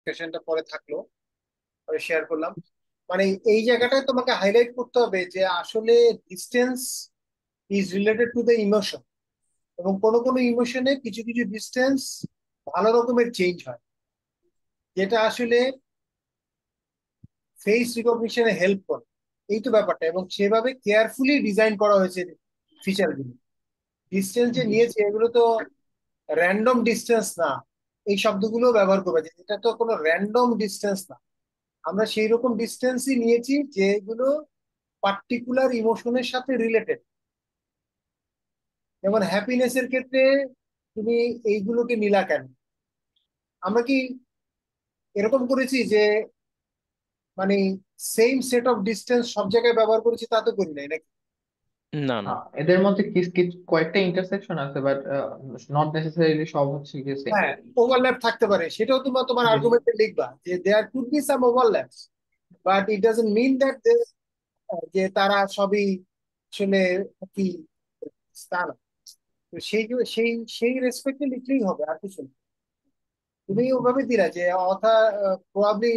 সেশনটা পরে থাকলো, পরে শেয়ার করলাম। মানে এই জায়গাটায় তোমাকে হাইলাইট করতে হবে যে আসলে distance is related to the emotion, এবং কোনো কোনো ইমোশনে কিছু কিছু ডিস্টেন্স ভালো রকমের চেঞ্জ হয়, যেটা আসলে ফেস রিকগনিশনে হেল্প করে। এই তো ব্যাপারটা, এবং সেভাবে কেয়ারফুলি ডিজাইন করা হয়েছে ফিচারগুলো। ডিস্টেন্স যে নিয়েছে এগুলো তো র্যান্ডম ডিস্টেন্স না, এই শব্দগুলো ব্যবহার করবে যে এটা তো কোনো র্যান্ডম ডিস্টেন্স না। আমরা সেই রকম ডিস্টেন্সই নিয়েছি যেগুলো পার্টিকুলার ইমোশনের সাথে রিলেটেড। যেমন হ্যাপিনেস এর ক্ষেত্রে তুমি এইগুলোকে নিলা কেন? আমরা কি এরকম করেছি যে মানে সেম সেট অফ ডিস্টেন্স সব জায়গায় ব্যবহার করেছি? তা তো করি নাই নাকি? না, না। এদের মধ্যে কিছু কিছু কয়েকটা ইন্টারসেকশন আছে, বাট নট নেসেসারিলি সব হচ্ছে গিয়ে সেম। হ্যাঁ, ওভারল্যাপ থাকতে পারে, সেটাও তোমার তোমার জি, জি। আর্গুমেন্টে লিখবা যে there could be some overlaps, but it doesn't mean that যে তারা সবই আসলে কি, তা না। তো সেই সেই রেসপেক্টে লিখলেই হবে, আর কিছু না। তুমি ওভাবে দিলা যে অথা প্রবাবলি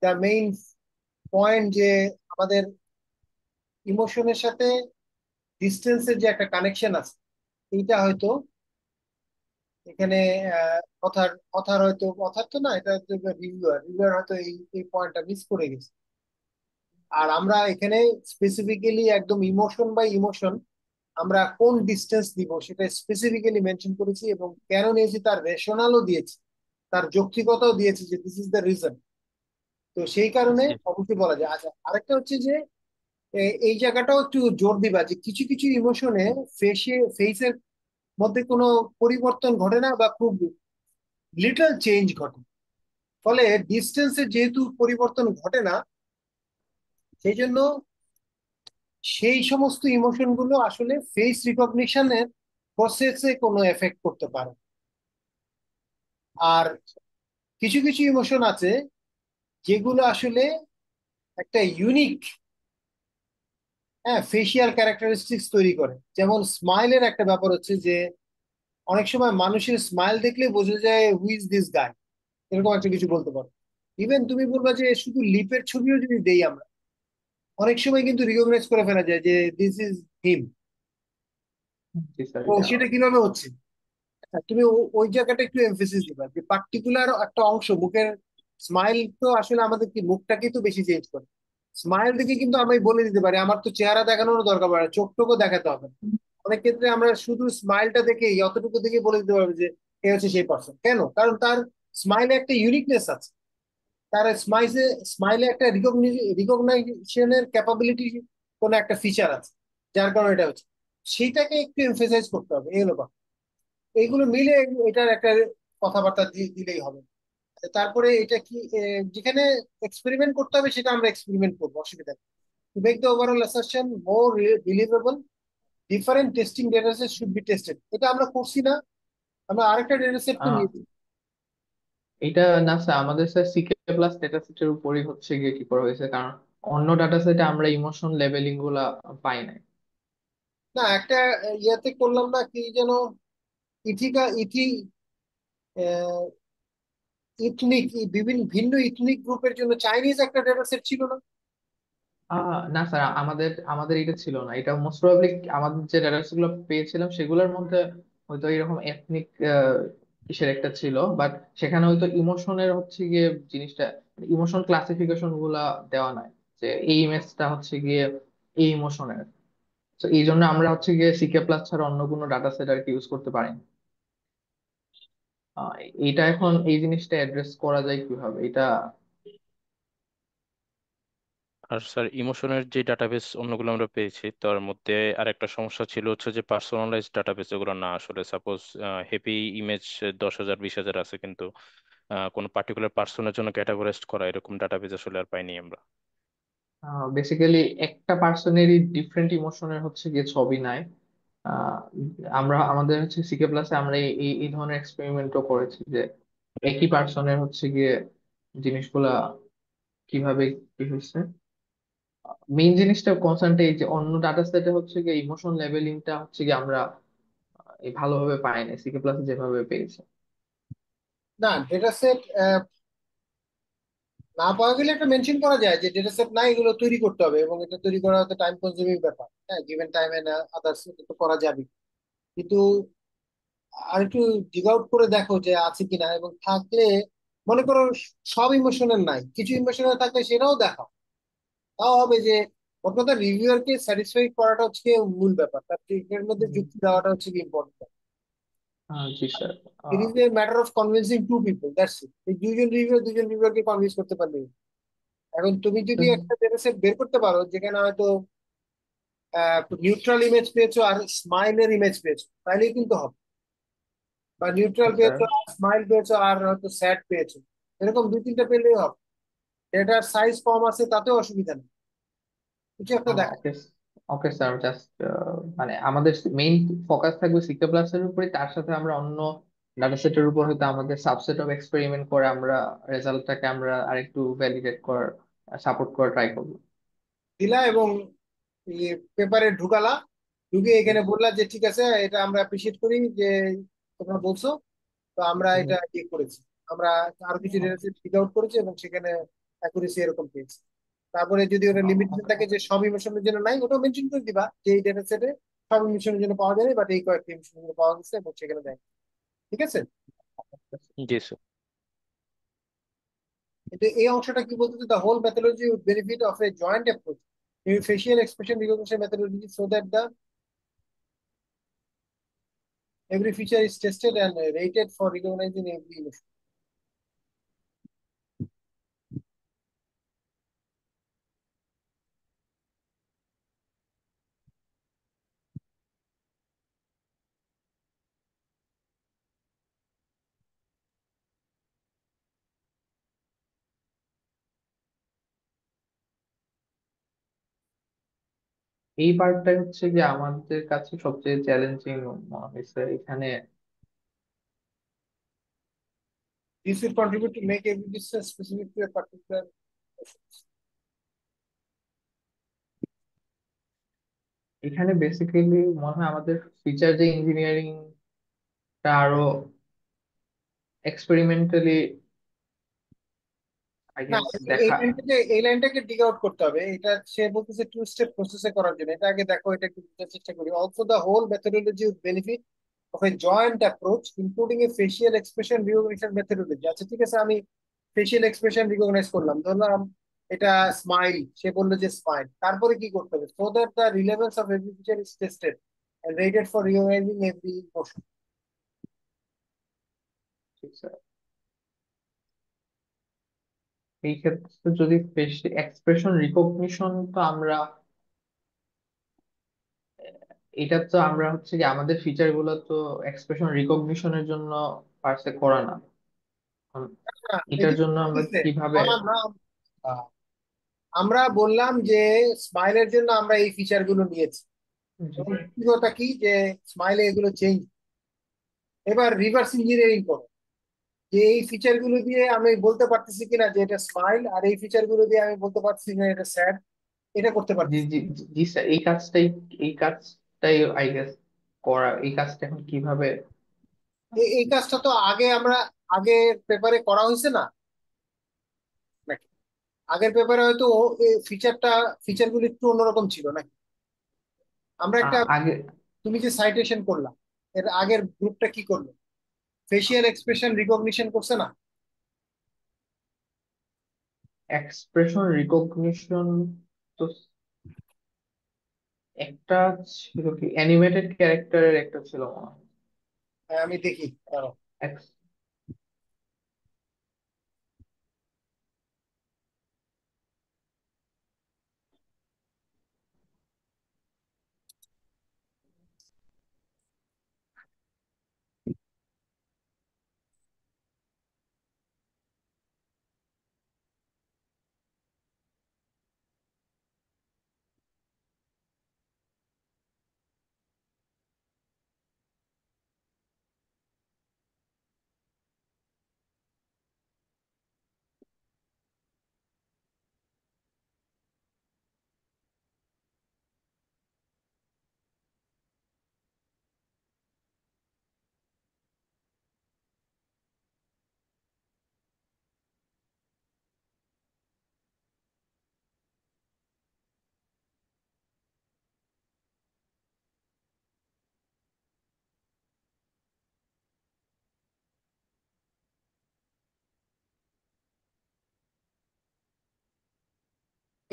দ্য মেইন পয়েন্ট যে আমাদের ইমোশনের সাথে ডিস্টেন্সের যে একটা কানেকশন আছে, এইটা হয়তো এখানে কথার কথার হয়তো, কথার তো না, এটা রিভিউয়ার রিভিউয়ার হয়তো এই এই পয়েন্টটা মিস করে গেছে। আর আমরা এখানে স্পেসিফিক্যালি একদম ইমোশন বাই ইমোশন আমরা কোন ডিস্টেন্স দিব সেটা স্পেসিফিক্যালি মেনশন করেছি, এবং কেন নিয়েছি তার রেশনালও দিয়েছি, তার যৌক্তিকতাও দিয়েছি যে দিস ইজ দ্য রিজন। তো সেই কারণে জি। অবশ্যই বলা যায়। আচ্ছা, আরেকটা হচ্ছে যে এই জায়গাটাও একটু জোর দিবা যে কিছু কিছু ইমোশনে ফেসের মধ্যে কোনো পরিবর্তন ঘটে না, বা খুব লিটল চেঞ্জ ঘটে। ফলে ডিস্টেন্সে যেহেতু পরিবর্তন ঘটে না, সেই জন্য সেই সমস্ত ইমোশন গুলো আসলে ফেস রিকগনিশনের প্রসেসে কোনো এফেক্ট করতে পারে। আর কিছু কিছু ইমোশন আছে যেগুলো আসলে একটা ইউনিক, হ্যাঁ, ফেসিয়াল ক্যারেক্টারিস্টিক্স তৈরি করে। যেমন স্মাইলের একটা ব্যাপার হচ্ছে যে অনেক সময় মানুষের স্মাইল দেখলে বোঝা যায় হু ইজ দিস গাই, এরকম একটা কিছু বলতে পারো। ইভেন তুমি বলবা যে শুধু লিপের ছবিও যদি দেই আমরা, অনেক সময় কিন্তু রিকগনাইজ করে ফেলা যায় যে this is him. G sir, তো এটা সেটা কিভাবে হচ্ছে? তুমি ওই জায়গাটা একটু এমফেসিস দিবা যে পার্টিকুলার একটা অংশ মুখের স্মাইল, তো আসলে আমাদের কি মুখটাকেই তো বেশি চেঞ্জ করে। স্মাইল দেখে কিন্তু আমি বলে দিতে পারি, আমার তো চেহারা দেখানোর দরকার পড়ে না, চোখটুকু দেখাতে হবে না। অনেক ক্ষেত্রে আমরা শুধু স্মাইলটা দেখে অতটুকু দেখে বলে দিতে পারবো যে এ হচ্ছে সেই পার্সন। কেন? কারণ তার স্মাইলে একটা ইউনিকনেস আছে, তার স্মাইলে স্মাইলে একটা রিকগনাইজেশনের ক্যাপাবিলিটি, কোন একটা ফিচার আছে, যার কারণে এটা হচ্ছে। সেইটাকে একটু এমফেসাইজ করতে হবে, এই হলো কথা। এইগুলো মিলে এটার একটা কথাবার্তা দিলেই হবে। তারপরে এটা কি যেখানে এক্সপেরিমেন্ট করতে হবে সেটা আমরা এক্সপেরিমেন্ট করবো, অসুবিধা নেই। To make the overall assertion more believable, different testing data set should be tested. এটা আমরা করছি না? আমরা আরেকটা ডেটা সেট তো আহ নিয়েছি। এটা না স্যার, আমাদের স্যার সিকে প্লাস ডেটা সেটের উপরই হচ্ছে গিয়ে কি করা হয়েছে, কারণ অন্য ডাটা সেটে আমরা ইমোশন লেভেলিং গুলা পাই নাই। না, একটা ইয়াতে করলাম না কি যেন, ইথিকা ইথি ইথনিক, বিভিন্ন ভিন্ন ইথনিক গ্রুপের জন্য চাইনিজ একটা ডেটা সেট ছিল না? না স্যার, আমাদের আমাদের এটা ছিল না। এটা মোস্ট প্রবাবলি আমাদের যে ডাটাস গুলো পেয়েছিলাম সেগুলোর মধ্যে হয়তো এরকম এথনিক কিসের একটা ছিল, বাট সেখানে হয়তো ইমোশনের হচ্ছে গিয়ে জিনিসটা, ইমোশন ক্লাসিফিকেশন গুলা দেওয়া নাই, যে এই ইমেজটা হচ্ছে গিয়ে এই ইমোশনের। তো এই জন্য আমরা হচ্ছে গিয়ে সিকে প্লাস ছাড়া অন্য কোনো ডাটা সেট আর কি ইউজ করতে পারিনি। আহ, এটা এখন এই জিনিসটা অ্যাড্রেস করা যায় কিভাবে এটা? আর স্যার, ইমোশনের যে ডাটাবেস অন্যগুলো আমরা পেয়েছি তার মধ্যে আরেকটা সমস্যা ছিল হচ্ছে যে পার্সোনালাইজড ডাটাবেস এগুলো না। আসলে সাপোজ হ্যাপি ইমেজ 10,000 20,000 আছে, কিন্তু কোনো পার্টিকুলার পার্সনের জন্য ক্যাটাগরাইজড করা এরকম ডাটাবেস আসলে আর পাইনি আমরা। বেসিক্যালি একটা পার্সনেরই ডিফারেন্ট ইমোশনের হচ্ছে গিয়ে ছবি নাই। আহ, আমরা আমাদের হচ্ছে সিকে প্লাসে আমরা এই এই এই ধরনের এক্সপেরিমেন্টও করেছি যে একই পার্সনের হচ্ছে গিয়ে জিনিসগুলা কিভাবে কি হয়েছে। মেইন জিনিসটা কনসার্নটা এই যে অন্য ডাটা সেটে হচ্ছে গিয়ে ইমোশন লেভেলিংটা হচ্ছে গিয়ে আমরা এই ভালোভাবে পাই না সিকে প্লাসে যেভাবে পেয়েছি। না, ডেটা সেট না পাওয়া গেলে একটা মেনশন করা যায় যে ডেটা সেট নাই, এগুলো তৈরি করতে হবে, এবং এটা তৈরি করা হতে টাইম কনজিউমিং ব্যাপার। হ্যাঁ, গিভেন টাইম এন্ড আদার্স তো করা যাবে, কিন্তু আর একটু ডিগ আউট করে দেখো যে আছে কিনা, এবং থাকলে মনে করো সব ইমোশনাল নাই, কিছু ইমোশনাল থাকলে সেটাও দেখাও, তাও হবে যে ওর কথা। রিভিউয়ার কে স্যাটিসফাই করাটা হচ্ছে গিয়ে মূল ব্যাপার, তার এর মধ্যে হুম, যুক্তি দেওয়াটা হচ্ছে কি ইম্পর্টেন্ট। জি sir. It is a matter of convincing to people, that's it. এই দুইজন রিভিউয়ার কে কনভিন্স করতে পারবে। এখন তুমি যদি একটা ডেটা সেট বের করতে পারো যেখানে হয়তো নিউট্রাল ইমেজ পেয়েছো আর স্মাইলের ইমেজ পেয়েছো, তাহলেই কিন্তু হবে। বা নিউট্রাল স্যার, পেয়েছো আর স্মাইল পেয়েছো আর হয়তো স্যাড পেয়েছো, এরকম দুই তিনটা পেলেই হবে। এটার সাইজ কম আছে তাতেও অসুবিধা নেই, কিছু একটা দেখা। ওকে। ওকে স্যার, জাস্ট মানে আমাদের মেইন ফোকাস থাকবে সিকে প্লাস এর উপরে, তার সাথে আমরা অন্য ডাটা সেটের উপর হয়তো আমাদের সাবসেট অফ এক্সপেরিমেন্ট করে আমরা রেজাল্টটাকে আমরা আরেকটু ভ্যালিডেট করার, সাপোর্ট করার ট্রাই করবো। দিলা এবং পেপারে ঢুকালা, ঢুকে এখানে বললা যে ঠিক আছে, এটা আমরা অ্যাপ্রিসিয়েট করি যে তোমরা বলছো, তো আমরা এটা ইয়ে করেছি। আমরা আরো কিছু ডেটা ফিগ আউট করেছি এবং সেখানে অ্যাকুরেসি এরকম পেয়েছি। তারপরে যদি ওটা লিমিটেশন থাকে যে সব ইমোশনের জন্য নাই, ওটাও মেনশন করে দিবা যে এই ডেটা সেটে সব ইমোশনের জন্য পাওয়া যায়, বাট এই কয়েকটা ইমোশনের জন্য পাওয়া গেছে এবং সেখানে দেয়। ঠিক আছে। জি স্যার। কিন্তু এই অংশটা কি বলতেছে, the whole methodology would benefit of a joint approach facial expression recognition methodology so that the every feature is tested and rated for recognizing every emotion. এই পার্টটাই হচ্ছে যে আমাদের কাছে সবচেয়ে চ্যালেঞ্জিং মনে হয়েছে এখানে। This will contribute to make every decision specific to a particular emotion. এখানে বেসিক্যালি মনে হয় আমাদের ফিচার যে ইঞ্জিনিয়ারিংটা আরো এক্সপেরিমেন্টালি আই না, গেস দেখা। এই লাইনটাকে ডিগ আউট করতে হবে। এটা সে বলতেছে টু স্টেপ প্রসেসে করার জন্য, এটা আগে দেখো, এটা একটু বোঝার চেষ্টা করি। Also the whole methodology would benefit of a joint approach including a facial expression recognition methodology. আচ্ছা ঠিক আছে, আমি ফেসিয়াল এক্সপ্রেশন রিকগনাইজ করলাম, ধরলাম এটা স্মাইল, সে বললো যে স্মাইল, তারপরে কি করতে হবে? So that the relevance of every feature is tested and rated for recognizing every emotion. ঠিক আছে। এই ক্ষেত্রে যদি এক্সপ্রেশন রিকগনিশন, তো আমরা এটা তো আমরা হচ্ছে কি আমাদের ফিচার গুলো তো এক্সপ্রেশন রিকগনিশনের জন্য পার্সে করা না। উম, এই এটার যে জন্য আমরা কিভাবে? বললাম না, আমরা বললাম যে স্মাইলের জন্য আমরা এই ফিচার গুলো নিয়েছি, জি, এবং কথা কি যে স্মাইলে এগুলো চেঞ্জ। এবার রিভার্স ইঞ্জিনিয়ারিং করো, যে এই ফিচার গুলো দিয়ে আমি বলতে পারতেছি কিনা যে এটা স্মাইল, আর এই ফিচার গুলো দিয়ে আমি বলতে পারছি কিনা এটা স্যাড। এটা করতে জি, পারতেছি। জি, জি স্যার, এই কাজটাই আই গেস করা। এই কাজটা এখন কিভাবে? এই কাজটা তো আগে পেপারে করা হয়েছে না নাকি? আগের পেপারে হয়তো ফিচার গুলো একটু অন্যরকম ছিল নাকি? আমরা একটা, আগে তুমি যে সাইটেশন করলাম, এর আগের গ্রুপটা কি করলো? ফেসিয়াল এক্সপ্রেশন রিকগনিশন করছে না? এক্সপ্রেশন রিকগনিশন তো একটা ছিল, কি অ্যানিমেটেড ক্যারেক্টারের একটা ছিল মনে হয়। হ্যাঁ, আমি দেখি, দাঁড়াও। Ex-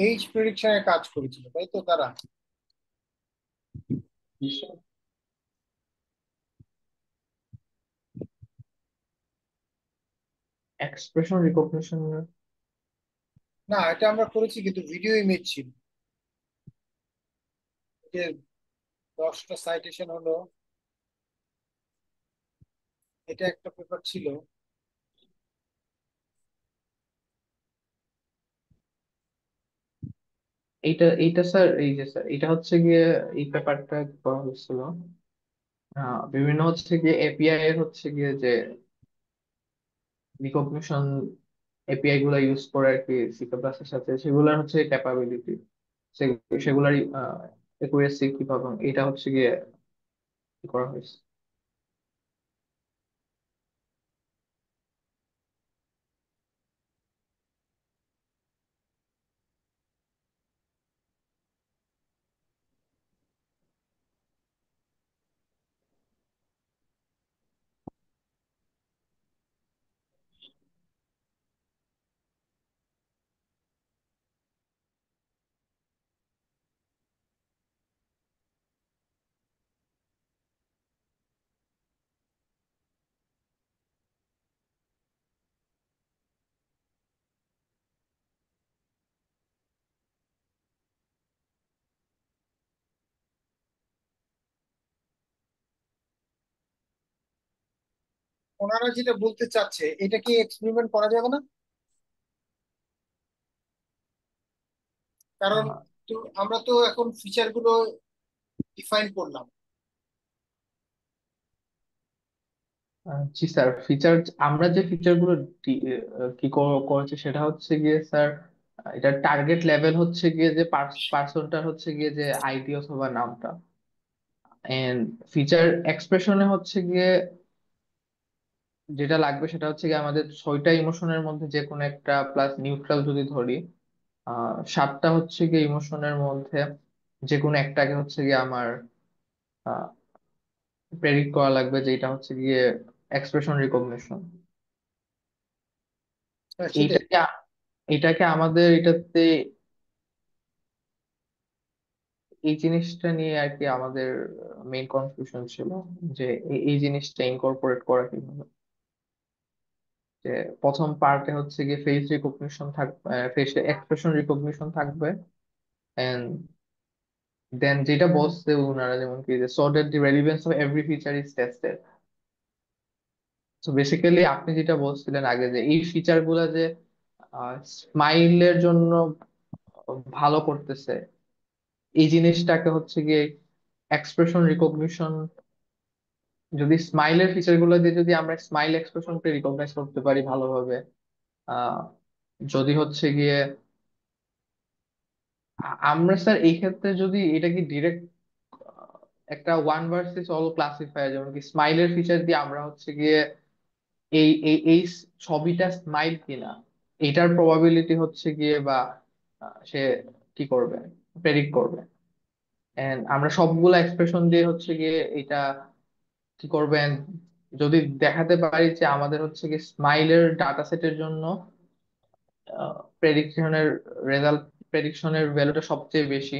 এইজ প্রেডিকশনে কাজ করেছিল, তাই তো তারা? Expression recognition. না, এটা আমরা করেছি কিন্তু ভিডিও ইমেজ ছিল। যে 10টা সাইটেশন হলো, এটা একটা পেপার ছিল। এইটা এইটা স্যার, এই যে স্যার এটা হচ্ছে গিয়ে এই পেপারটা করা হয়েছিল বিভিন্ন হচ্ছে গিয়ে এপিআই এর হচ্ছে গিয়ে যে রিকগনিশন এপিআই গুলা ইউজ করে আর কি সি প্লাস এর সাথে, সেগুলোর হচ্ছে ক্যাপাবিলিটি, সেগুলারই একুরেসি কিভাবে, এটা হচ্ছে গিয়ে কি করা হয়েছে। ওনারা যেটা বলতে চাচ্ছে, এটা কি এক্সপেরিমেন্ট করা যাবে না? কারণ আহ, তো আমরা তো এখন ফিচার গুলো ডিফাইন করলাম। জি স্যার, ফিচার, আমরা যে ফিচার গুলো কি করেছে সেটা হচ্ছে গিয়ে স্যার, এটা টার্গেট লেভেল হচ্ছে গিয়ে যে পার্সনটার হচ্ছে গিয়ে যে আইডি অথবা নামটা, এন্ড ফিচার এক্সপ্রেশনে হচ্ছে গিয়ে যেটা লাগবে সেটা হচ্ছে গিয়ে আমাদের 6টা ইমোশনের মধ্যে যে কোনো একটা, প্লাস নিউট্রাল যদি ধরি 7টা হচ্ছে গিয়ে ইমোশনের মধ্যে যে কোনো একটাকে হচ্ছে গিয়ে আমার প্রেডিক্ট করা লাগবে, যেটা হচ্ছে গিয়ে এক্সপ্রেশন রিকগনিশন। হ্যাঁ, সেটাই। এইটাকে এটাকে আমাদের এটাতে এই জিনিসটা নিয়ে আর কি আমাদের মেইন কনফিউশন ছিল, যে এই জিনিসটা ইনকর্পোরেট করা কিভাবে। যে প্রথম পার্টে হচ্ছে গিয়ে ফেস রিকগনিশন থাকবে, ফেস এক্সপ্রেশন রিকগনিশন থাকবে, এন্ড দেন যেটা বলছে ওনারা, যেমন কি যে so that the relevance of every feature is tested. তো বেসিক্যালি আপনি যেটা বলছিলেন আগে, যে এই ফিচার গুলা যে স্মাইলের জন্য ভালো করতেছে, এই জিনিসটাকে হচ্ছে গিয়ে এক্সপ্রেশন রিকগনিশন, যদি স্মাইলের ফিচার গুলো দিয়ে যদি আমরা স্মাইল এক্সপ্রেশনকে রিকগনাইজ করতে পারি ভালোভাবে, আহ যদি হচ্ছে গিয়ে আমরা স্যার এই ক্ষেত্রে যদি এটা কি ডিরেক্ট একটা ওয়ান ভার্সেস অল ক্লাসিফায়ার, যেমন কি স্মাইলের ফিচার দিয়ে আমরা হচ্ছে গিয়ে এই ছবিটা স্মাইল কিনা এটার প্রবাবিলিটি হচ্ছে গিয়ে, বা সে কি করবে, প্রেডিক্ট করবে। এন্ড আমরা সবগুলা এক্সপ্রেশন দিয়ে হচ্ছে গিয়ে এটা কি করবেন, যদি দেখাতে পারি যে আমাদের হচ্ছে গিয়ে স্মাইলের ডাটা সেটের জন্য প্রেডিকশনের রেজাল্ট, প্রেডিকশনের ভ্যালুটা সবচেয়ে বেশি,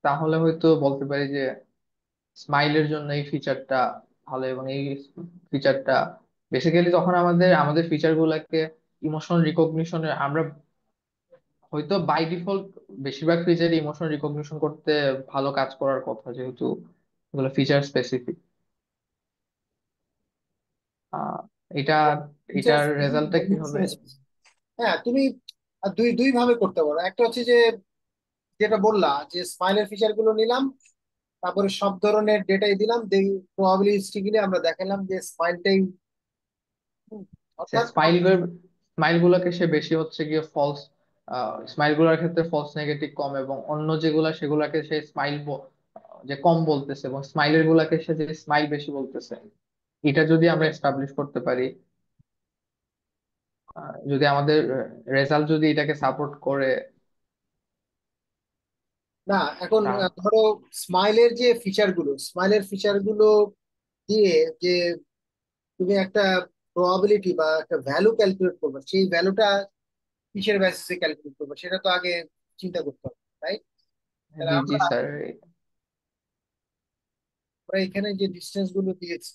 তাহলে হয়তো বলতে পারি যে স্মাইলের জন্য এই ফিচারটা ভালো। এবং এই ফিচারটা বেসিক্যালি তখন আমাদের আমাদের ফিচার গুলাকে ইমোশন রিকগনিশনে আমরা হয়তো বাই ডিফল্ট বেশিরভাগ ফিচার ইমোশন রিকগনিশন করতে ভালো কাজ করার কথা, যেহেতু এগুলো ফিচার স্পেসিফিক। আহ এটা ফিচার এটার রেজাল্টটা কি হবে? হ্যাঁ, তুমি দুই দুই ভাবে করতে পারো। একটা হচ্ছে যে যেটা বললা, যে স্মাইলের ফিচার গুলো নিলাম, তারপরে সব ধরনের ডেটাই দিলাম, প্রবাবিলিস্টিক্যালি আমরা দেখালাম যে স্মাইলটাই। অর্থাৎ স্মাইল স্মাইল গুলোকে সে বেশি হচ্ছে গিয়ে ফলস, স্মাইল গুলোর ক্ষেত্রে ফলস নেগেটিভ কম, এবং অন্য যেগুলা সেগুলাকে সে স্মাইল যে কম বলতেছে, এবং স্মাইলের গুলাকে সে যে স্মাইল বেশি বলতেছে, এটা যদি আমরা এস্টাবলিশ করতে পারি, যদি আমাদের রেজাল্ট যদি এটাকে সাপোর্ট করে, না, এখন তা ধরো স্মাইলের ফিচার গুলো দিয়ে যে তুমি একটা প্রবাবিলিটি বা একটা ভ্যালু ক্যালকুলেট করবো, সেই ভ্যালুটা কিসের বেসিসে ক্যালকুলেট করবো সেটা তো আগে চিন্তা করতে হবে, তাই? তাহলে জি জি আমরা স্যার। আমরা এখানে যে ডিস্টেন্স গুলো দিয়েছি,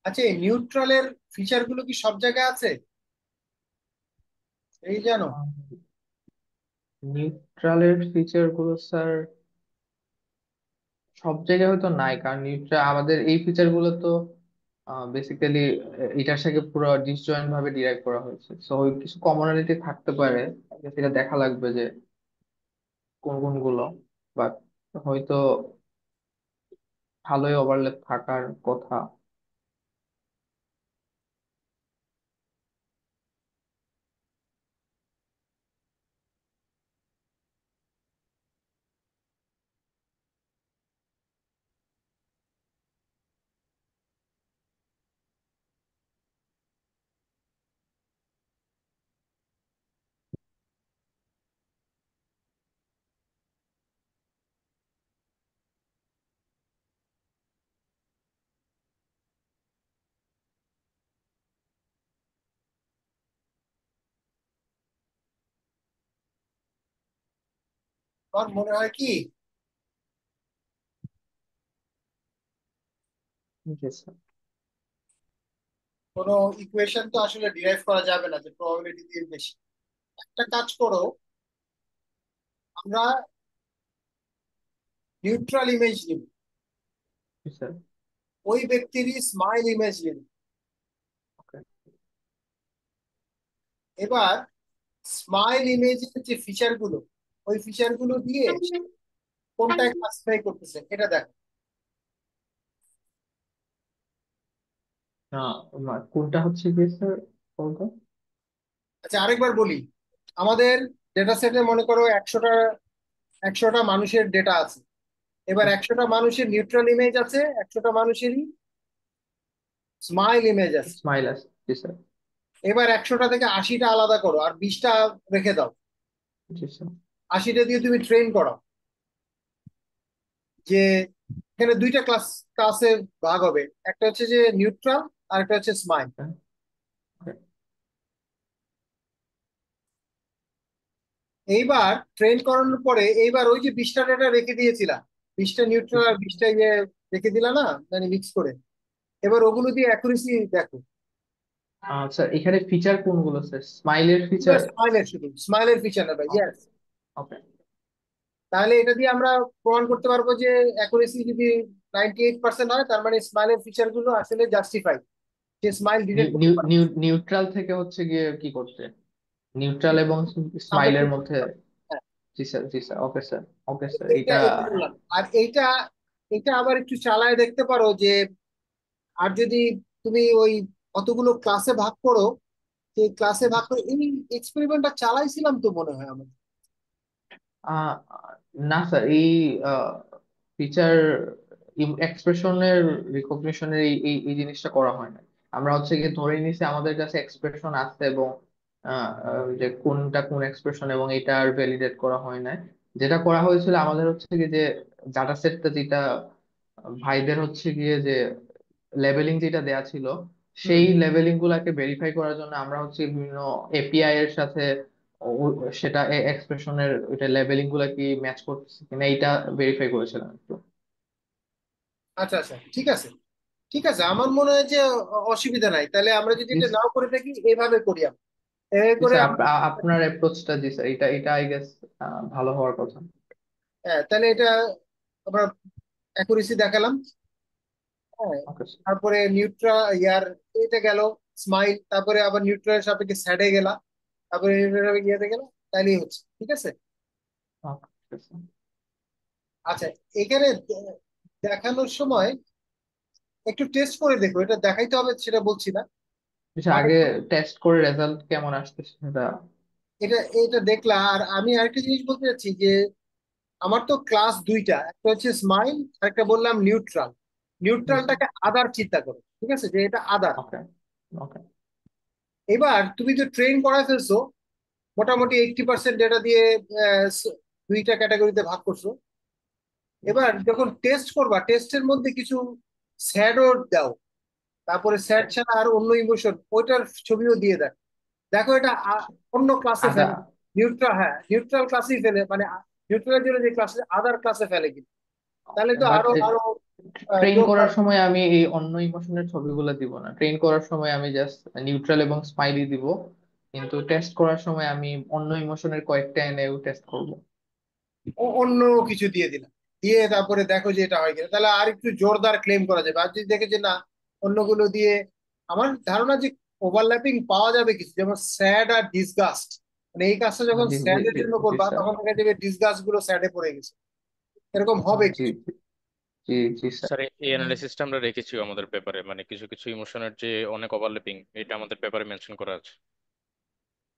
আচ্ছা এই নিউট্রালের ফিচার গুলো কি সব জায়গায় আছে এই জানো? নিউট্রালের ফিচার গুলো স্যার সব জায়গায় হয়তো নাই, কারণ নিউট্রাল আমাদের এই ফিচার গুলো তো বেসিক্যালি এটার সাথে পুরো ডিসজয়েন্ট ভাবে ডিরাইভ করা হয়েছে, সো কিছু কমনালিটি থাকতে পারে, সেটা দেখা লাগবে যে কোন কোনগুলো, বাট হয়তো ভালোই ওভারল্যাপ থাকার কথা। আমার মনে হয় কি, জি স্যার। কোনো ইকুয়েশন তো আসলে ডিরাইভ করা যাবে না যে প্রবাবিলিটি দিয়ে বেশি। একটা কাজ করো, আমরা নিউট্রাল ইমেজ নিব, জি স্যার। ওই ব্যক্তিরই স্মাইল ইমেজ নিব। ওকে। এবার স্মাইল ইমেজের যে ফিচার গুলো, ওই ফিচার গুলো দিয়ে কোনটায় ক্লাসিফাই করতেছে এটা দেখো। কোনটা হচ্ছে কি স্যার বলতো? আচ্ছা আরেকবার বলি, আমাদের ডেটা সেটে মনে করো 100টা মানুষের ডেটা আছে। এবার 100টা মানুষের নিউট্রাল ইমেজ আছে, 100টা মানুষেরই স্মাইল ইমেজ আছে। স্মাইল আছে, জি স্যার। এবার 100টা থেকে 80টা আলাদা করো আর 20টা রেখে দাও। জি স্যার। 80টা দিয়ে তুমি ট্রেন করো যে এখানে দুইটা ক্লাসে ভাগ হবে, একটা হচ্ছে যে নিউট্রাল আর একটা হচ্ছে স্মাইল। ওকে। এইবার ট্রেন করানোর পরে এইবার ওই যে 20টা ডেটা রেখে দিয়েছিলাম, 20টা জি নিউট্রাল আর স্যার। 20টা ইয়ে রেখে দিলা না, মানে মিক্স করে। এবার ওগুলো দিয়ে অ্যাকুরেসি দেখো। আচ্ছা, এখানে ফিচার কোনগুলো স্যার? স্মাইলের ফিচার? স্মাইলের, শুধু স্মাইলের ফিচার নেবে, ওকে। ইয়েস। ওকে। তাহলে এটা দিয়ে আমরা প্রমাণ করতে পারবো যে অ্যাকুরেসি যদি 98% হয়, তার মানে স্মাইলের ফিচার গুলো আসলে জাস্টিফাই, যে স্মাইল ডিটেক্ট করতে পারে। নিউট্রাল থেকে হচ্ছে গিয়ে কি করছে, নিউট্রাল এবং স্মাইলের সাপোর্ট। মধ্যে? জি স্যার, জি sir. Okay sir. Okay sir, এটা এটা এটা বললাম। আর এইটা, এটা আবার একটু চালায় দেখতে পারো যে, আর যদি তুমি ওই কতগুলো ক্লাসে ভাগ করো, সেই ক্লাসে ভাগ করে, এই এক্সপেরিমেন্টটা চালাইছিলাম তো মনে হয় আমার। আহ, না স্যার, এই ফিচার এক্সপ্রেশনের রিকগনিশনের এই এই এই জিনিসটা করা হয় না। আমরা হচ্ছে গিয়ে ধরে নিছি আমাদের কাছে এক্সপ্রেশন আছে, এবং যে কোনটা কোন এক্সপ্রেশন, এবং এটা আর ভ্যালিডেট করা হয় না। যেটা করা হয়েছিল আমাদের হচ্ছে গিয়ে যে ডাটা সেটটা যেটা ভাইদের হচ্ছে গিয়ে যে লেবেলিং যেটা দেয়া ছিল, হুম। সেই লেবেলিং গুলাকে ভেরিফাই করার জন্য আমরা হচ্ছে বিভিন্ন এপিআই এর সাথে সেটা এক্সপ্রেশনের ওইটা লেবেলিং গুলা কি ম্যাচ করতেছে কিনা এইটা ভেরিফাই করেছিলাম একটু। আচ্ছা আচ্ছা, ঠিক আছে। ঠিক আছে, আমার মনে হয় যে অসুবিধা নাই। তাহলে আমরা যদি এটা নাও করে থাকি, এইভাবে করি আমরা, এভাবে জি করে স্যার, আমরা। আপনার অ্যাপ্রোচটা, জি স্যার, এটা এটা আই গেস ভালো হওয়ার কথা। হ্যাঁ, তাহলে এটা আমরা অ্যাকুরেসি দেখালাম। হ্যাঁ, ওকে তারপরে ইয়ার, এটা গেল স্মাইল, তারপরে আবার নিউট্রালের সাপেক্ষে স্যাডে গেলা, তারপরে নিউট্রাল ইয়েতে গেল, তাইলেই হচ্ছে, ঠিক আছে। স্যার। আচ্ছা, এখানে দেখানোর সময় একটু টেস্ট করে দেখো, এটা দেখাইতে হবে সেটা বলছি না। আচ্ছা, বাট আগে টেস্ট করে রেজাল্ট কেমন আসতেছে সেটা। এটা এটা দেখলা। আর আমি আরেকটা জিনিস বলতে চাচ্ছি যে আমার তো ক্লাস দুইটা, একটা হচ্ছে স্মাইল আর একটা বললাম নিউট্রাল। জি স্যার। নিউট্রালটাকে আদার চিন্তা করো, ঠিক আছে, যে এটা আদার। ওকে। ওকে। এবার তুমি তো ট্রেন করা ফেলছো মোটামুটি 80% ডেটা দিয়ে, আহ, দুইটা ক্যাটাগরিতে ভাগ করছো। এবার যখন টেস্ট করবা, টেস্টের মধ্যে কিছু স্যাডও দাও, তারপরে স্যাড ছাড়া আর অন্য ইমোশন ওইটার ছবিও দিয়ে দেয়। দেখো এটা অন্য ক্লাসে আদা। ফেলে, নিউট্রাল, হ্যাঁ নিউট্রাল ক্লাসেই ফেলে, মানে নিউট্রালের জন্য যে ক্লাসে আদার ক্লাসে ফেলে কিনা, তাহলে তো বাট আরো আরো ট্রেন করার জোরদার। সময় আমি এই অন্য ইমোশনের ছবিগুলো দিব না, ট্রেন করার সময় আমি জাস্ট নিউট্রাল এবং স্মাইলি দিব, কিন্তু টেস্ট করার সময় আমি অন্য ইমোশনের কয়েকটা এনেও টেস্ট করব। অন্য কিছু দিয়ে দিলাম, দিয়ে তারপরে দেখো যে এটা হয় কিনা, তাহলে আর একটু জোরদার ক্লেম করা যাবে। আর যদি দেখে যে না অন্যগুলো দিয়ে, আমার ধারণা যে ওভারল্যাপিং পাওয়া যাবে কিছু, যেমন স্যাড আর ডিসগাস্ট, মানে এই কাজটা যখন জি জি স্যাড এর জি জন্য জি করবা স্যার। তখন দেখা যাবে ডিসগাস্ট গুলো স্যাডে পড়ে গেছে, এরকম হবে জি কিছু। জি জি জি স্যার। স্যার এই অ্যানালাইসিসটা আমরা রেখেছি আমাদের পেপারে, মানে কিছু কিছু ইমোশনের যে অনেক ওভারল্যাপিং, এটা আমাদের পেপারে মেনশন করা আছে।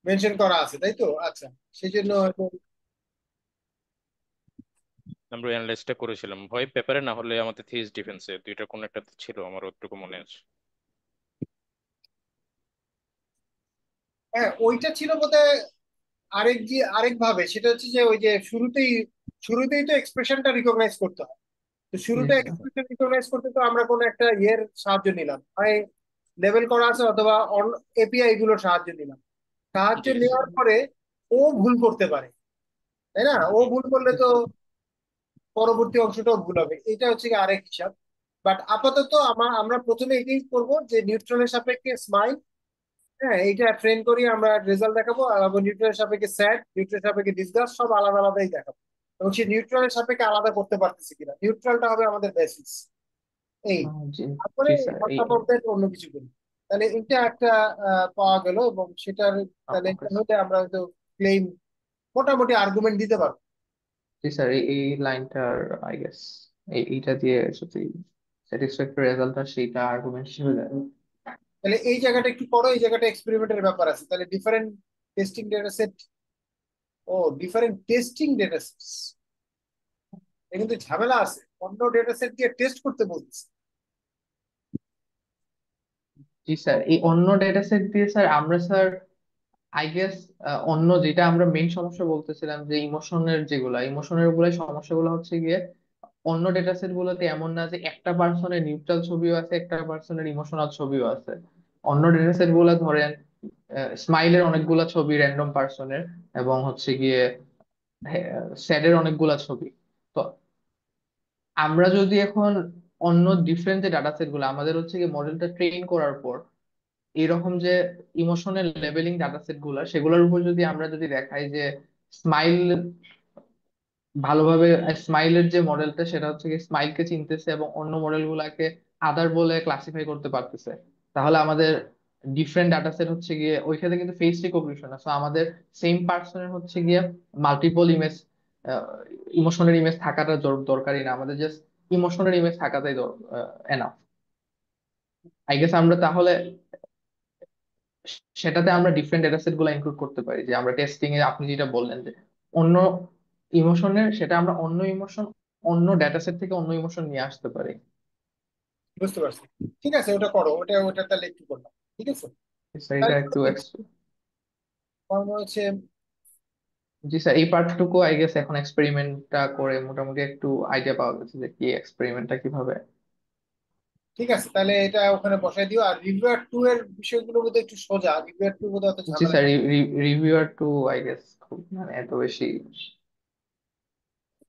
মেনশন করা আছে তাই তো, আচ্ছা। সেই জন্য জি স্যার, হয়তো আমরা অ্যানালাইসিসটা করেছিলাম, হয় পেপারে না হলে আমাদের থিস ডিফেন্সে, দুইটা কোন একটা ছিল, আমার ওটুকু মনে আছে। হ্যাঁ ওইটা ছিল বোধহয় আরেক ভাবে, সেটা হচ্ছে যে ওই যে শুরুতেই তো এক্সপ্রেশনটা রিকগনাইজ করতে হয়। তো জি শুরুতে স্যার। এক্সপ্রেশন রিকগনাইজ করতে তো আমরা কোনো একটা ইয়ের সাহায্য নিলাম, হয় লেভেল করা আছে অথবা এপিআই গুলোর সাহায্য নিলাম। সাহায্য জি স্যার। নেওয়ার পরে ও ভুল করতে পারে, তাই না? ও ভুল করলে জি তো স্যার। পরবর্তী অংশটাও ভুল হবে, এটা হচ্ছে কি আরেক হিসাব। বাট আপাতত আমরা প্রথমে এটাই করব যে নিউট্রনের সাপেক্ষে স্মাইল, হ্যাঁ এইটা ট্রেন করি, আমরা রেজাল্ট দেখাবো। আর নিউট্রনের সাপেক্ষে স্যাড, নিউট্রনের সাপেক্ষে ডিসগাস্ট, সব আলাদা আলাদাই দেখাবো। এবং সেই নিউট্রালের সাপেক্ষে আলাদা করতে পারতেছি কিনা, নিউট্রালটা হবে আমাদের বেসিস। এই জি তারপরে জি স্যার। এই অধ্যাপকদের অন্য কিছু করি। তাহলে এটা একটা পাওয়া গেল, এবং সেটার তাহলে ওকে এটা স্যার। হলে আমরা হয়তো ক্লেম মোটামুটি আর্গুমেন্ট দিতে পারবো। জি স্যার, এই লাইনটার আই গেস এইটা দিয়ে যদি স্যাটিসফ্যাক্টরি রেজাল্ট আসে সেইটা আর্গুমেন্ট হিসেবে দেয়। তাহলে এই জায়গাটা একটু করো, এই জায়গাটা এক্সপেরিমেন্টের ব্যাপার আছে, তাহলে ডিফারেন্ট টেস্টিং ডেটা সেট। ও, ডিফারেন্ট টেস্টিং ডেটা সেট, এ কিন্তু ঝামেলা আছে, অন্য ডেটা সেট দিয়ে টেস্ট করতে বলছে। জি স্যার, এই অন্য ডেটা সেট দিয়ে স্যার আমরা স্যার আই গেস অন্য যেটা আমরা মেইন সমস্যা বলতেছিলাম যে ইমোশনের গুলাই সমস্যাগুলো হচ্ছে গিয়ে অন্য ডেটা সেট গুলোতে এমন না যে একটা পার্সনের নিউট্রাল ছবিও আছে, একটা পার্সনের ইমোশনাল ছবিও আছে। অন্য ডেটা সেট গুলো ধরেন স্মাইলের অনেকগুলা ছবি র্যান্ডম পার্সনের, এবং হচ্ছে গিয়ে স্যাডের অনেকগুলা ছবি। তো আমরা যদি এখন অন্য ডিফারেন্ট যে ডাটা সেট গুলো আমাদের হচ্ছে কি মডেলটা ট্রেন করার পর এরকম যে ইমোশনাল লেভেলিং ডাটা সেট গুলা সেগুলোর উপর যদি আমরা যদি দেখাই যে স্মাইল ভালোভাবে, স্মাইলের যে মডেলটা সেটা হচ্ছে কি স্মাইলকে চিনতেছে এবং অন্য মডেল গুলাকে আদার বলে ক্লাসিফাই করতে পারতেছে, তাহলে আমাদের ডিফারেন্ট ডাটা সেট হচ্ছে গিয়ে ওইখানে কিন্তু ফেস রিকগনিশন আছে, আমাদের সেম পার্সনের হচ্ছে গিয়ে মাল্টিপল ইমেজ, ইমোশনের ইমেজ থাকাটা দরকারই না, আমাদের জাস্ট ইমোশনের ইমেজ থাকাটাই এনাফ। আই গেস আমরা তাহলে সেটাতে আমরা ডিফারেন্ট ডেটা সেট গুলো ইনক্লুড করতে পারি, যে আমরা টেস্টিং এ আপনি যেটা বললেন যে অন্য ইমোশনের সেটা আমরা অন্য ইমোশন অন্য ডেটা সেট থেকে অন্য ইমোশন নিয়ে আসতে পারি। বুঝতে পারছি, ঠিক আছে, ওটা করো, ওটা তাহলে একটু করলাম, ঠিক আছে। স্যার এটা তাহলে একটু কর্ম হচ্ছে, জি স্যার, এই পার্টটুকু আই গেস এখন এক্সপেরিমেন্টটা করে মোটামুটি একটু আইডিয়া পাওয়া গেছে যে কি এক্সপেরিমেন্টটা কিভাবে। ঠিক আছে, তাহলে এটা ওখানে বসাই দিও। আর রিভিউয়ার টু এর বিষয়গুলো বোধহয় একটু সোজা, রিভিউয়ার টু বোধহয় অত জি ঝামেলা স্যার, থাকে। রিভিউয়ার টু আই গেস খুব মানে এত বেশি।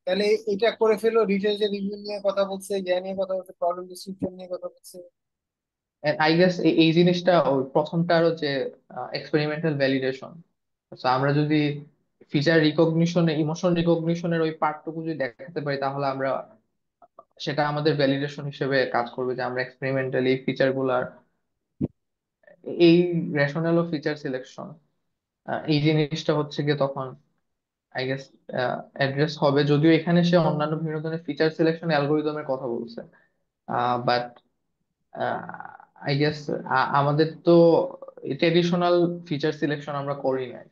তাহলে এটা করে ফেলো, রিসার্চের রিভিউ নিয়ে কথা বলছে, ইয়া নিয়ে কথা বলছে, প্রবলেম ডিসক্রিপশন নিয়ে কথা বলছে। আই গেস এই জিনিসটা ওই প্রথমটারও যে এক্সপেরিমেন্টাল ভ্যালিডেশন, আমরা যদি ফিচার রিকগনিশনে ইমোশন রিকগনিশনের ওই পার্টটুকু যদি দেখাতে পারি তাহলে আমরা সেটা আমাদের ভ্যালিডেশন হিসেবে কাজ করবে যে আমরা এক্সপেরিমেন্টালি ফিচার গুলার এই রেশনাল ও ফিচার সিলেকশন এই জিনিসটা হচ্ছে গিয়ে তখন আই গেস অ্যাড্রেস হবে, যদিও এখানে সে অন্যান্য বিভিন্ন ধরনের ফিচার সিলেকশন অ্যালগোরিদমের কথা বলছে। বাট আই গেস আমাদের তো ট্রেডিশনাল ফিচার সিলেকশন আমরা করি নাই।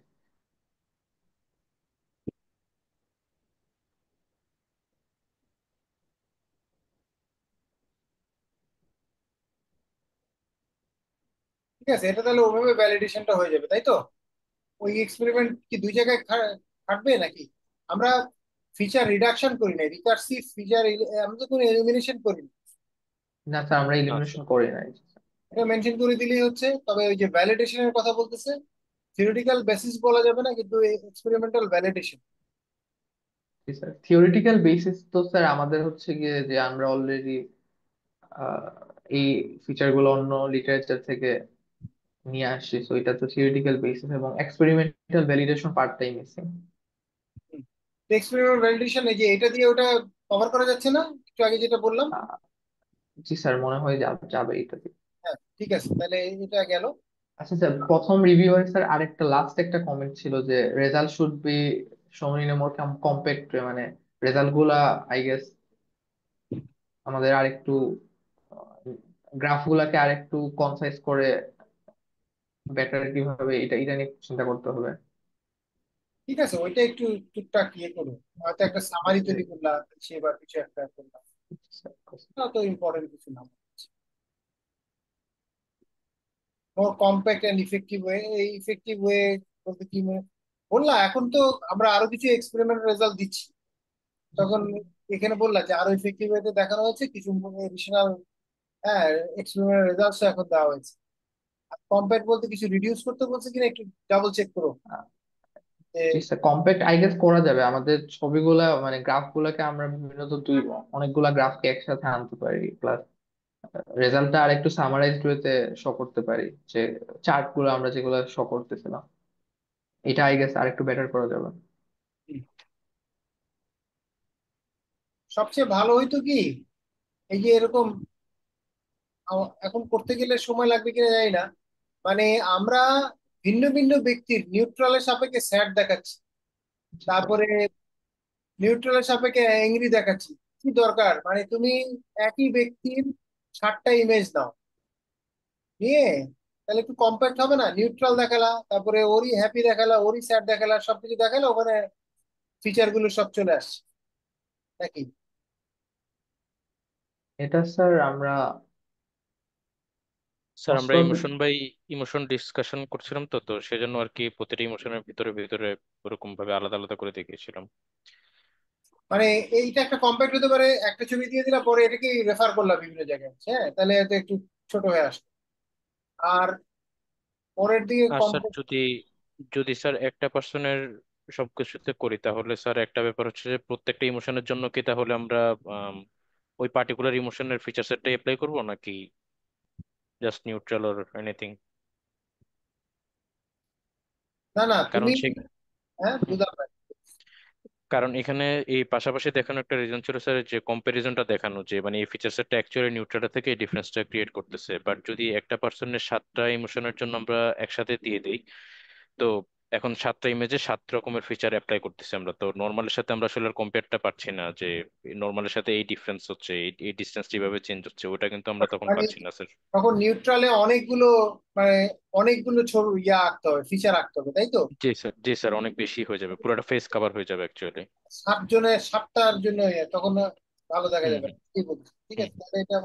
ঠিক আছে, এটা তাহলে ওভাবে ভ্যালিডেশনটা হয়ে যাবে, তাই তো? ওই এক্সপেরিমেন্ট কি দুই জায়গায় খাটবে নাকি? আমরা ফিচার রিডাকশন করি না, রিকার্সিভ ফিচার, আমরা তো কোনো এলিমিনেশন করি না। না স্যার, আমরা আচ্ছা ইলিমিনেশন করি নাই। এটা মেনশন করে দিলেই হচ্ছে। তবে ওই যে ভ্যালিডেশনের কথা বলতেছে, থিওরিটিক্যাল বেসিস বলা যাবে না, কিন্তু experimental validation. Sir theoretical basis তো স্যার আমাদের হচ্ছে গিয়ে যে আমরা অলরেডি এই ফিচার গুলো অন্য লিটারেচার থেকে নিয়ে আসছি, তো এটা তো থিওরিটিক্যাল বেসিস এবং এক্সপেরিমেন্টাল ভ্যালিডেশন পার্টটাই মিসিং। এক্সপেরিমেন্টাল ভ্যালিডেশন এই যে এটা দিয়ে ওটা কভার করা যাচ্ছে না, একটু আগে যেটা বললাম। জি স্যার, মনে হয় যাবে যাবে এটাতে। হ্যাঁ, ঠিক আছে, তাহলে এটা গেল। আচ্ছা স্যার, প্রথম রিভিউয়ার স্যার আরেকটা লাস্ট একটা কমেন্ট ছিল যে রেজাল্ট শুড বি শোন ইন এ মোর কম্প্যাক্ট, মানে রেজাল্ট গুলা আই গেস আমাদের আরেকটু গ্রাফ গুলাকে আরেকটু কনসাইজ করে বেটার কিভাবে এটা এটা নিয়ে চিন্তা করতে হবে। ঠিক আছে, ওইটা একটু টুকটাক ইয়ে করুন, হয়তো একটা সামারি তৈরি করলাম, সে বা কিছু একটা করলাম, না তো ইম্পর্টেন্ট কিছু না। মোর কম্প্যাক্ট এন্ড ইফেক্টিভ ওয়ে, এই ইফেক্টিভ ওয়ে বলতে কি বললা? এখন তো আমরা আরো কিছু এক্সপেরিমেন্ট রেজাল্ট দিচ্ছি, তখন এখানে বললা যে আরো ইফেক্টিভ ওয়েতে দেখানো হয়েছে কিছু এডিশনাল, হ্যাঁ, এক্সপেরিমেন্ট রেজাল্টস এখন দেওয়া হয়েছে। কম্প্যাক্ট বলতে কিছু রিডিউস করতে বলছে কিনা একটু ডাবল চেক করো যে। জি স্যার, কম্প্যাক্ট আই গেস করা যাবে। আমাদের ছবিগুলা মানে গ্রাফ গুলাকে আমরা বিভিন্ন তো দুই অনেকগুলা গ্রাফকে একসাথে আনতে পারি, প্লাস রেজাল্টটা আর একটু সামারাইজড ওয়েতে শো করতে পারি, যে চার্ট গুলো আমরা যেগুলো শো করতেছিলাম, এটা আই গেস আর একটু বেটার করা যাবে। সবচেয়ে ভালো হইতো কি, এই যে এরকম এখন করতে গেলে সময় লাগবে কিনা জানি না, মানে আমরা ভিন্ন ভিন্ন ব্যক্তির নিউট্রালের সাপেক্ষে স্যাড দেখাচ্ছি, জি স্যার। তারপরে নিউট্রালের সাপেক্ষে অ্যাংরি দেখাচ্ছি। কি দরকার? মানে তুমি একই ব্যক্তির 60টা ইমেজ নাও, নিয়ে তাহলে একটু কম্প্যাক্ট হবে না? নিউট্রাল দেখালা, তারপরে ওরই হ্যাপি দেখালা, ওরই স্যাড দেখালা, সবকিছু দেখালা, ওখানে ফিচার গুলো সব চলে আসছে নাকি? এটা স্যার আমরা স্যার, মোস্ট আমরা probably. Emotion by emotion discussion করছিলাম, তো তো সেজন্য আর কি প্রতিটা ইমোশনের ভিতরে ভিতরে ওরকম ভাবে আলাদা আলাদা করে দেখিয়েছিলাম। মানে এইটা একটা কম্প্যাক্ট হতে পারে, একটা ছবি দিয়ে দিলা, পরে এটাকে রেফার করলাম বিভিন্ন জায়গায়, হ্যাঁ, তাহলে এটা একটু ছোট হয়ে আসবে। আর পরের দিকে আর স্যার, কম্প্যাক্ট। যদি যদি স্যার একটা পার্সনের সবকিছুতে করি, তাহলে স্যার একটা ব্যাপার হচ্ছে যে প্রত্যেকটা ইমোশনের জন্য কি তাহলে আমরা আম, ওই পার্টিকুলার ইমোশনের ফিচার সেটটাই অ্যাপ্লাই করবো, নাকি জাস্ট নিউট্রাল অর এনিথিং? না না, কারণ তুমি, সে হ্যাঁ বুঝলাম না। কারণ এখানে এই পাশাপাশি দেখানো একটা রিজন ছিল স্যার, যে কম্পারিজনটা দেখানো, যে মানে এই ফিচার সেটটা অ্যাকচুয়ালি নিউট্রালটা থেকে এই ডিফারেন্সটা ক্রিয়েট করতেছে। বাট যদি একটা পার্সনের 7টা ইমোশনের জন্য আমরা একসাথে দিয়ে দিই, তো এখন 7টা ইমেজে 7 রকমের ফিচার অ্যাপ্লাই করতেছি আমরা, তো নর্মালের সাথে আমরা আসলে কম্পেয়ারটা পাচ্ছি না, যে নর্মালের সাথে এই ডিফারেন্স হচ্ছে, এই ডিস্টেন্স যেভাবে চেঞ্জ হচ্ছে, ওটা কিন্তু আমরা তখন মানে পাচ্ছি না স্যার। তখন নিউট্রালে অনেকগুলো, মানে অনেকগুলো ছবি আঁকতে হবে, ফিচার আঁকতে হবে, তাই তো? জি স্যার, জি স্যার, অনেক বেশি হয়ে যাবে, পুরোটা ফেস কভার হয়ে যাবে অ্যাকচুয়ালি। 7 জনের 7টার জন্য তখন ভালো দেখা হুম যাবে হুম না। কি বলছি, ঠিক হুম। আছে, তাহলে এটা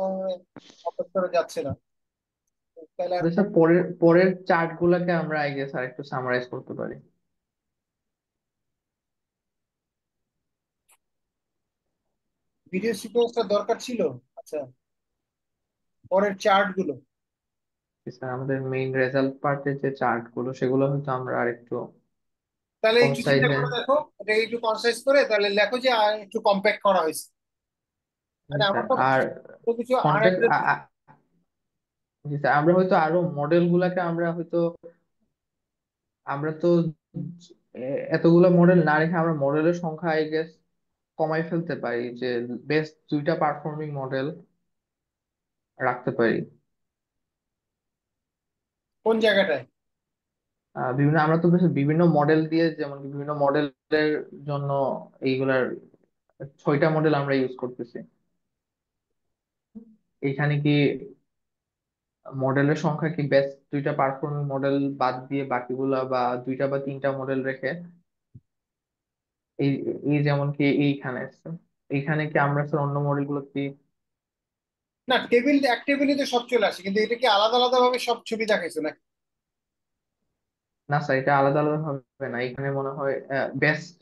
অপেক্ষা করা যাচ্ছে না। তাহলে আর আচ্ছা স্যার, পরের পরের চার্ট গুলাকে আমরা আই গেস আর একটু সামারাইজ করতে পারি। ভিডিও সিকোয়েন্সটা দরকার ছিল। আচ্ছা, পরের চার্ট গুলো, স্যার আমাদের মেইন রেজাল্ট পার্টের যে চার্ট গুলো সেগুলো হয়তো আমরা আর একটু তাহলে একটু চিন্তা কনসাইজে। করে দেখো, এটা একটু কনসাইজ করে তাহলে লেখো যে একটু কম্প্যাক্ট করা হয়েছে। মানে আমার স্যার তো আর তো কিছু কন্টেক্ট, আনঅ্যাড্রেস। জি স্যার, আমরা হয়তো আরো মডেল গুলাকে আমরা হয়তো আমরা তো এতগুলো মডেল না রেখে আমরা মডেলের সংখ্যা আই গেস কমাই ফেলতে পারি, যে বেস্ট 2টা পারফর্মিং মডেল রাখতে পারি। কোন জায়গাটায়? বিভিন্ন আমরা তো বেশ বিভিন্ন মডেল দিয়ে, যেমন কি বিভিন্ন মডেলের জন্য এইগুলার 6টা মডেল আমরা ইউজ করতেছি। এইখানে কি মডেলের সংখ্যা কি বেস্ট দুইটা পারফর্মিং মডেল বাদ দিয়ে বাকিগুলা, বা দুইটা বা তিনটা মডেল রেখে, এই এই যেমন কি এইখানে আছে, এইখানে কি আমরা স্যার অন্য মডেল গুলো কি? না, এক টেবিলে তো সব চলে আসে, কিন্তু এটা কি আলাদা আলাদা ভাবে সব ছবি দেখাইছো না? না স্যার, এটা আলাদা আলাদা হবে না, এখানে মনে হয় বেস্ট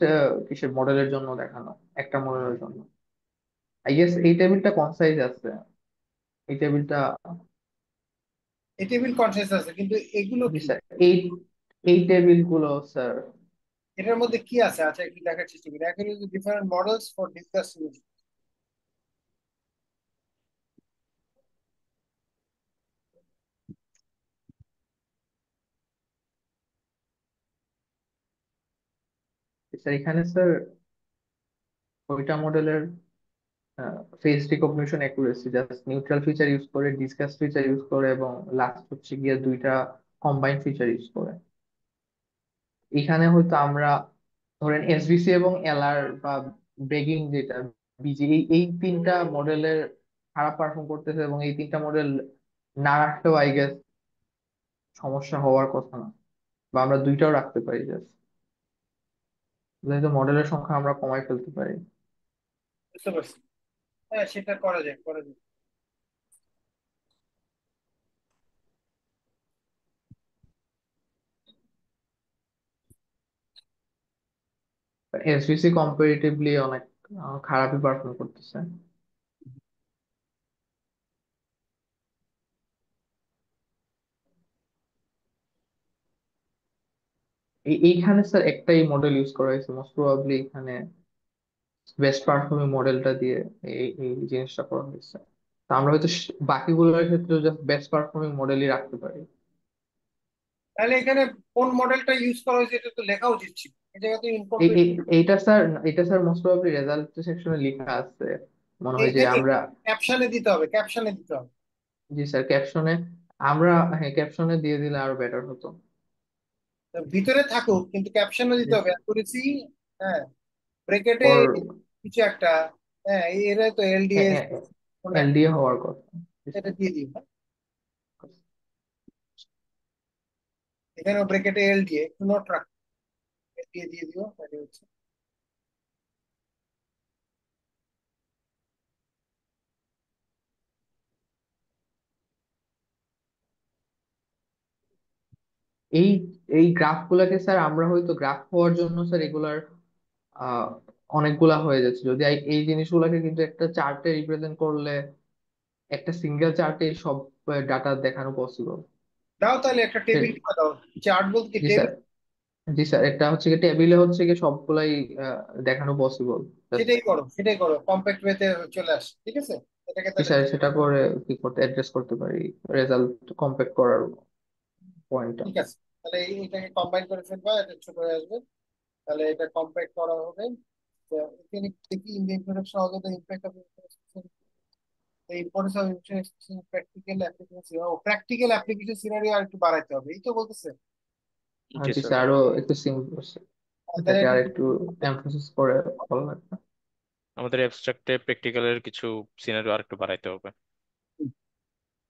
কিসের মডেলের জন্য দেখানো, একটা মডেলের জন্য। আই গেস এই টেবিলটা কোন সাইজ আছে, এই টেবিলটা। এই টেবিল কনসেন্স আছে, কিন্তু এগুলো জি কি? স্যার, এই এই টেবিল গুলো স্যার। এটার মধ্যে কি আছে? আচ্ছা, একটু দেখার চেষ্টা করি। এখন different models for discuss. Sir এখানে স্যার ওইটা মডেলের face recognition accuracy just neutral feature use করে, ডিসকাস ফিচার ইউজ করে, এবং লাস্ট হচ্ছে গিয়ে দুইটা কম্বাইন ফিচার ইউজ করে। এখানে হয়তো আমরা ধরেন এসবিসি এবং এলআর বা ব্রেগিং যেটা বিজি, এই তিনটা মডেলের খারাপ পারফর্ম করতেছে, এবং এই তিনটা মডেল না রাখলেও আই গেস সমস্যা হওয়ার কথা না, বা আমরা দুইটাও রাখতে পারি জাস্ট, যেহেতু মডেলের সংখ্যা আমরা কমাই ফেলতে পারি। বুঝতে পারছি। হ্যাঁ, সেটা করা যায়, করা যায়। এসবিসি কম্পারেটিভলি অনেক খারাপই পারফর্ম করতেছে। এইখানে স্যার একটাই মডেল ইউজ করা হয়েছে, মোস্ট প্রবাবলি এখানে বেস্ট পারফর্মিং মডেলটা দিয়ে এই এই জিনিসটা করা হয়েছে। তো আমরা হয়তো বাকিগুলোর ক্ষেত্রে জাস্ট বেস্ট পারফর্মিং মডেলই রাখতে পারি। তাহলে এখানে কোন মডেলটা ইউজ করা হয়েছে এটা তো লেখা উচিত ছিল, এই জায়গায় তো এই ইনকমপ্লিট। এইটা স্যার, এটা স্যার মোস্ট প্রবাবলি রেজাল্ট সেকশনে লেখা আছে, মনে হয় যে এইখানে আমরা। ক্যাপশনে দিতে হবে, ক্যাপশনে দিতে হবে। জি স্যার, ক্যাপশনে আমরা, হ্যাঁ ক্যাপশনে দিয়ে দিলে আরো বেটার হতো। তো ভিতরে থাকুক, কিন্তু ক্যাপশনে জি দিতে হবে স্যার, অ্যাকুরেসি। হ্যাঁ, ব্রেকেটে ওর কিছু একটা। হ্যাঁ, এরা তো এলডিএস কোনটা, এলডিএ হওয়ার কথা। জি এটা স্যার। দিয়ে দিই, হ্যাঁ। এখানেও ব্রেকেটে এলডিএ একটু নোট রাখ, দিয়ে দিয়ে দিও, তাহলে হচ্ছে। এই এই গ্রাফ গুলাকে স্যার আমরা হয়তো গ্রাফ হওয়ার জন্য স্যার এগুলার আহ অনেকগুলা হয়ে যাচ্ছে, যদি এই জিনিসগুলাকে কিন্তু একটা চার্টে রিপ্রেজেন্ট করলে একটা সিঙ্গেল চার্টে সব ডাটা দেখানো পসিবল। দাও তাহলে একটা টেবিল করে দাও। চার্ট বলতে কি জি স্যার, টেবিল? জি স্যার, এটা হচ্ছে কি টেবিলে হচ্ছে কি সবগুলাই দেখানো পসিবল। সেটাই করো, সেটাই করো, কম্প্যাক্ট ওয়েতে চলে আস, ঠিক আছে। এটাকে জি তাহলে স্যার, সেটা করে কি করতে অ্যাড্রেস করতে পারি রেজাল্ট কম্পেয়ার করার পয়েন্টটা। ঠিক আছে। তাহলে এটাকে কম্বাইন করে ফেলবা, এটা ছোট হয়ে আসবে। তাহলে এটা কম্প্যাক্ট করা হবে। তো এখানে দেখি in the introduction of the impact of the importance of information expression in practical application scenario। ও প্র্যাকটিক্যাল অ্যাপ্লিকেশন সিনারিও আর একটু বাড়াইতে হবে, এই তো বলতেছে। আর জি জি স্যার। স্যার, আরো একটু সিম্পল, তাহলে এটাকে এটা আর কি? একটু এমফাসিস করে ভালো লাগবে। আমাদের অ্যাবস্ট্রাক্টে প্র্যাকটিক্যালের কিছু সিনারিও আরেকটু বাড়াইতে হবে।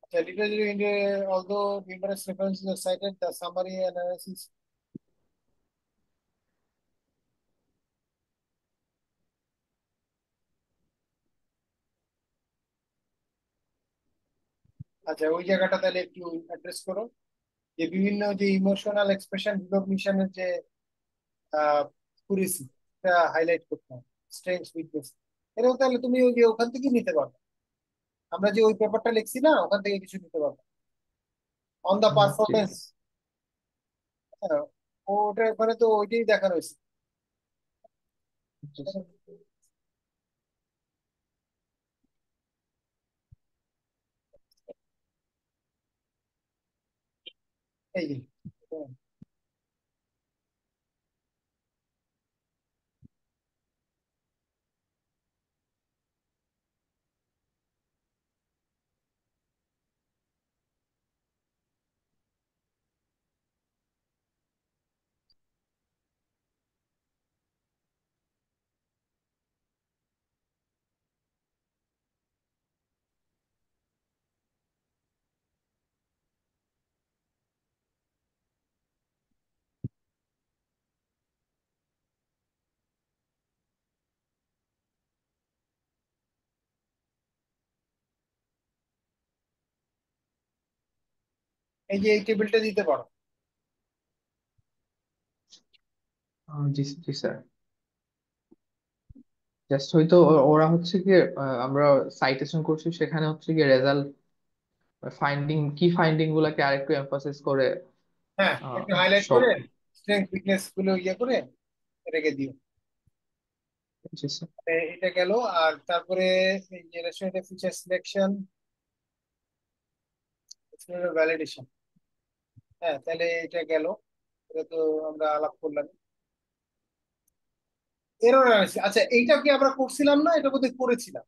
আচ্ছা, literature in although numerous references are cited, the summary analysis। আচ্ছা, ওই জায়গাটা তাহলে একটু অ্যাড্রেস করো, যে বিভিন্ন যে ইমোশনাল এক্সপ্রেশন রিকগনিশনের যে কুরিসি, এটা হাইলাইট করতে হবে। স্ট্রেংথ, উইকনেস, এটাও তাহলে তুমি ওই যে ওখান থেকে নিতে পারবে। আমরা যে ওই পেপারটা লিখছি না, ওখান থেকে কিছু নিতে পারবে। অন দা জি পারফরমেন্স, ওটা ওখানে তো ওইটাই দেখানো হয়েছে। জি স্যার। এই যে, হ্যাঁ। এই যে এই টেবিলটা দিতে পারো। জি জি স্যার। জাস্ট হয়তো ওরা হচ্ছে কি আমরা সাইটেশন করছি, সেখানে হচ্ছে কি রেজাল্ট ফাইন্ডিং, কি ফাইন্ডিং গুলাকে আরেকটু এমফাসিস করে হ্যাঁ, একটু হাইলাইট সব। করে স্ট্রেংথ উইকনেস গুলো ইয়ে করে রেখে দিও। জি স্যার। এটা গেল। আর তারপরে এই যে রেস্টুরেন্টের ফিচার সিলেকশন, ভ্যালিডেশন। হ্যাঁ, তাহলে এটা গেল। এটা তো আমরা আলাপ করলাম। এরর অ্যানালাইসিস, আচ্ছা এইটা কি আমরা করছিলাম না? এটা বোধহয় করেছিলাম।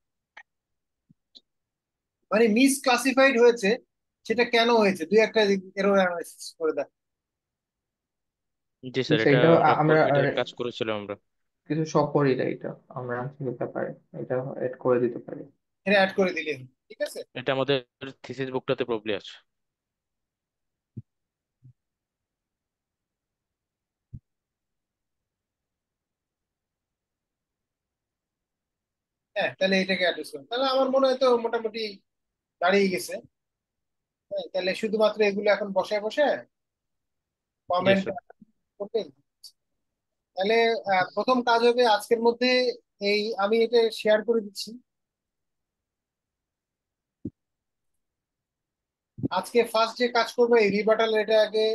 মানে মিস ক্লাসিফাইড হয়েছে, সেটা কেন হয়েছে, দুই একটা এরর অ্যানালাইসিস করে দেখ। জি জি স্যার, স্যার, এটা এটা আমরা আমরা এটার কাজ করেছিলাম আমরা। কিছু শখ করি না, এটা আমরা আসলে ব্যাপারে এটা এড করে দিতে পারি। এটা অ্যাড করে দিলে ঠিক আছে। এটা আমাদের থিসিস বুকটাতে প্রবলেম আছে। হ্যাঁ, তাহলে এটাকে অ্যাড্রেস করুন, তাহলে আমার মনে হয় তো মোটামুটি দাঁড়িয়ে গেছে। হ্যাঁ, তাহলে শুধুমাত্র এগুলো এখন বসায় বসায় জি কমেন্ট স্যার। করতে। তাহলে প্রথম কাজ হবে আজকের মধ্যে, এই আমি এটা শেয়ার করে দিচ্ছি। আজকে ফার্স্ট যে কাজ করবো এই রিবাটাল, এটা আগে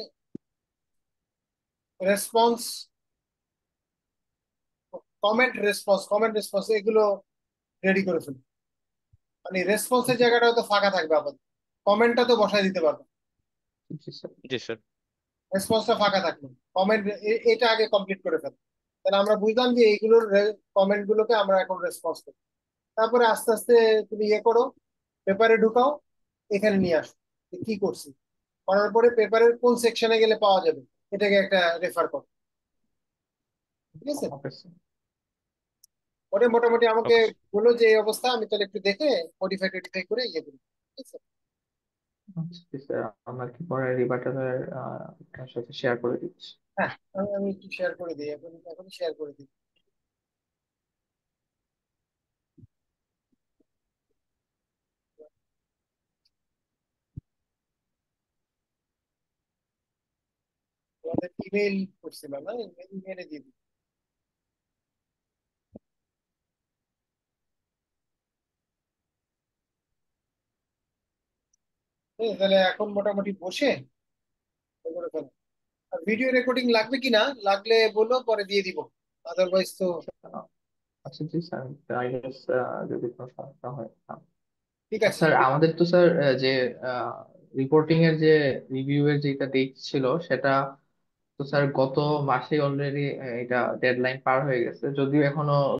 রেসপন্স, কমেন্ট রেসপন্স এগুলো রেডি করে ফেলবো। মানে রেসপন্সের জায়গাটা হয়তো ফাঁকা থাকবে, আপাতত কমেন্টটা তো বসায় দিতে পারবো, জি স্যার। জি স্যার। রেসপন্সটা ফাঁকা থাকবে। কমেন্ট এটা আগে কমপ্লিট করে ফেলবো। তাহলে আমরা বুঝলাম যে এইগুলোর কমেন্ট গুলোকে আমরা এখন রেসপন্স করি। তারপরে আস্তে আস্তে তুমি ইয়ে করো, পেপারে ঢুকাও, এখানে নিয়ে আসো যে কি করছি। করার পরে পেপারের কোন সেকশনে গেলে পাওয়া যাবে, এটাকে একটা রেফার করো। ঠিক আছে, ওকে স্যার। ওটা মোটামুটি আমাকে ওকে। বলো যে এই অবস্থা, আমি তাহলে একটু দেখে মডিফাই টডিফাই করে ইয়ে করি। ঠিক আছে। আচ্ছা, জি স্যার, আমরা কি পরে রিবাটারের আপনার সাথে শেয়ার করে দিচ্ছি। হ্যাঁ, আমি একটু শেয়ার করে দিই, এখন এখন শেয়ার করে দিই। তোমাদের ইমেল করছিলাম না, ইমেলে দিয়ে দিই। ঠিক আছে, তাহলে এখন মোটামুটি বসে এগুলো ফেলো। আর ভিডিও রেকর্ডিং লাগবে কি না, লাগলে বলো, পরে দিয়ে দিব। আদারওয়াইজ তো আচ্ছা জি স্যার, আই গেস যদি কোনো সমস্যা হয়। ঠিক আর আছে। স্যার আমাদের তো স্যার যে রিপোর্টিং এর যে রিভিউ এর যেটা ডেট ছিল, সেটা তো স্যার গত মাসে অলরেডি এটা ডেডলাইন পার হয়ে গেছে, যদিও এখনো